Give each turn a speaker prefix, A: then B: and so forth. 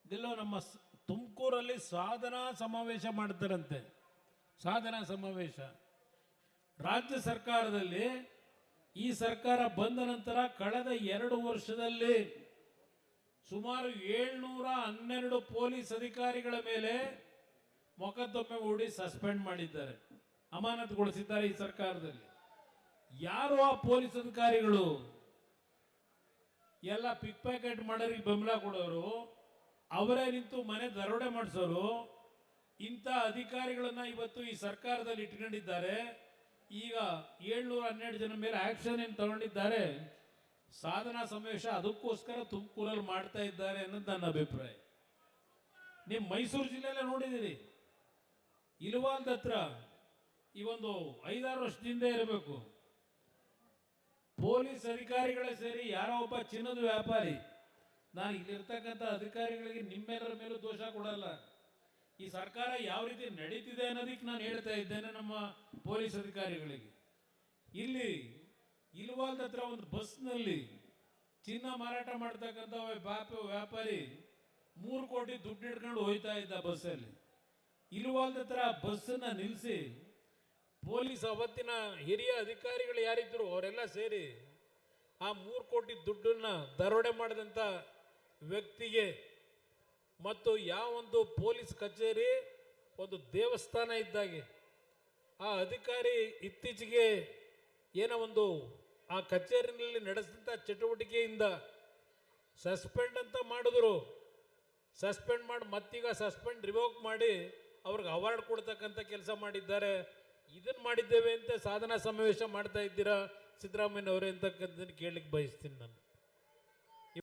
A: ಇದೆಲ್ಲೋ ನಮ್ಮ ತುಮಕೂರಲ್ಲಿ ಸಾಧನಾ ಸಮಾವೇಶ ಮಾಡ್ತಾರಂತೆ. ಸಾಧನಾ ಸಮಾವೇಶ ರಾಜ್ಯ ಸರ್ಕಾರದಲ್ಲಿ ಈ ಸರ್ಕಾರ ಬಂದ ನಂತರ ಕಳೆದ 2 ವರ್ಷದಲ್ಲಿ ಸುಮಾರು 712 ಪೊಲೀಸ್ ಅಧಿಕಾರಿಗಳ ಮೇಲೆ ಮೊಕದ್ದಮೆ ಹೂಡಿ ಸಸ್ಪೆಂಡ್ ಮಾಡಿದ್ದಾರೆ, ಅಮಾನತುಗೊಳಿಸಿದ್ದಾರೆ ಈ ಸರ್ಕಾರದಲ್ಲಿ. ಯಾರು ಆ ಪೊಲೀಸ್ ಅಧಿಕಾರಿಗಳು? ಎಲ್ಲ ಪಿಕ್ ಪ್ಯಾಕೆಟ್ ಮಾಡೋರಿಗೆ ಬೆಂಬಲ ಕೊಡೋರು, ಅವರೇ ನಿಂತು ಮನೆ ದರೋಡೆ ಮಾಡಿಸೋರು. ಇಂಥ ಅಧಿಕಾರಿಗಳನ್ನ ಇವತ್ತು ಈ ಸರ್ಕಾರದಲ್ಲಿ ಇಟ್ಕೊಂಡಿದ್ದಾರೆ. ಈಗ 712 ಜನ ಮೇಲೆ ಆಕ್ಷನ್ ಏನು ತಗೊಂಡಿದ್ದಾರೆ. ಸಾಧನಾ ಸಮಾವೇಶ ಅದಕ್ಕೋಸ್ಕರ ತುಮಕೂರಲ್ಲಿ ಮಾಡ್ತಾ ಇದ್ದಾರೆ ಅನ್ನೋದು ನನ್ನ ಅಭಿಪ್ರಾಯ. ನೀವು ಮೈಸೂರು ಜಿಲ್ಲೆಯಲ್ಲೇ ನೋಡಿದ್ದೀರಿ, ಇಲ್ವಾಲ್ದ ಹತ್ರ ಈ ಒಂದು 5-6 ವರ್ಷದಿಂದ ಇರಬೇಕು, ಪೊಲೀಸ್ ಅಧಿಕಾರಿಗಳೇ ಸೇರಿ ಯಾರೋ ಒಬ್ಬ ಚಿನ್ನದ ವ್ಯಾಪಾರಿ, ನಾನು ಇಲ್ಲಿರ್ತಕ್ಕಂಥ ಅಧಿಕಾರಿಗಳಿಗೆ ನಿಮ್ಮೆಲ್ಲರ ಮೇಲೂ ದೋಷ ಕೊಡಲ್ಲ, ಈ ಸರ್ಕಾರ ಯಾವ ರೀತಿ ನಡೀತಿದೆ ಅನ್ನೋದಕ್ಕೆ ನಾನು ಹೇಳ್ತಾ ಇದ್ದೇನೆ ನಮ್ಮ ಪೊಲೀಸ್ ಅಧಿಕಾರಿಗಳಿಗೆ. ಇಲ್ಲಿ ಇಲ್ವಾಲ್ದ ಹತ್ರ ಒಂದು ಬಸ್ನಲ್ಲಿ ಚಿನ್ನ ಮಾರಾಟ ಮಾಡ್ತಕ್ಕಂಥ ವ್ಯಾಪಾರಿ 3 ಕೋಟಿ ದುಡ್ಡು ಹಿಡ್ಕೊಂಡು ಹೋಯ್ತಾ ಇದ್ದ ಬಸ್ಸಲ್ಲಿ. ಇಲ್ವಾಲ್ದ ಹತ್ರ ಬಸ್ಸನ್ನ ನಿಲ್ಲಿಸಿ ಪೊಲೀಸ್ ಅವತ್ತಿನ ಹಿರಿಯ ಅಧಿಕಾರಿಗಳು ಯಾರಿದ್ರು ಅವರೆಲ್ಲ ಸೇರಿ ಆ 3 ಕೋಟಿ ದುಡ್ಡನ್ನ ದರೋಡೆ ಮಾಡಿದಂಥ ವ್ಯಕ್ತಿಗೆ ಮತ್ತು ಯಾವೊಂದು ಪೊಲೀಸ್ ಕಚೇರಿ ಒಂದು ದೇವಸ್ಥಾನ ಇದ್ದಾಗೆ ಆ ಅಧಿಕಾರಿ ಇತ್ತೀಚೆಗೆ ಏನೋ ಒಂದು ಆ ಕಚೇರಿನಲ್ಲಿ ನಡೆಸಿದಂಥ ಚಟುವಟಿಕೆಯಿಂದ ಸಸ್ಪೆಂಡ್ ಅಂತ ಮಾಡಿದ್ರು. ಸಸ್ಪೆಂಡ್ ಮಾಡಿ ಮತ್ತೀಗ ಸಸ್ಪೆಂಡ್ ರಿವೋಕ್ ಮಾಡಿ ಅವ್ರಿಗೆ ಅವಾರ್ಡ್ ಕೊಡ್ತಕ್ಕಂಥ ಕೆಲಸ ಮಾಡಿದ್ದಾರೆ. ಇದನ್ನು ಮಾಡಿದ್ದೇವೆ ಅಂತ ಸಾಧನಾ ಸಮಾವೇಶ ಮಾಡ್ತಾ ಇದ್ದೀರಾ ಸಿದ್ದರಾಮಯ್ಯನವರೇ ಅಂತಕ್ಕಂಥದ್ದನ್ನು ಕೇಳಲಿಕ್ಕೆ ಬಯಸ್ತೀನಿ ನಾನು.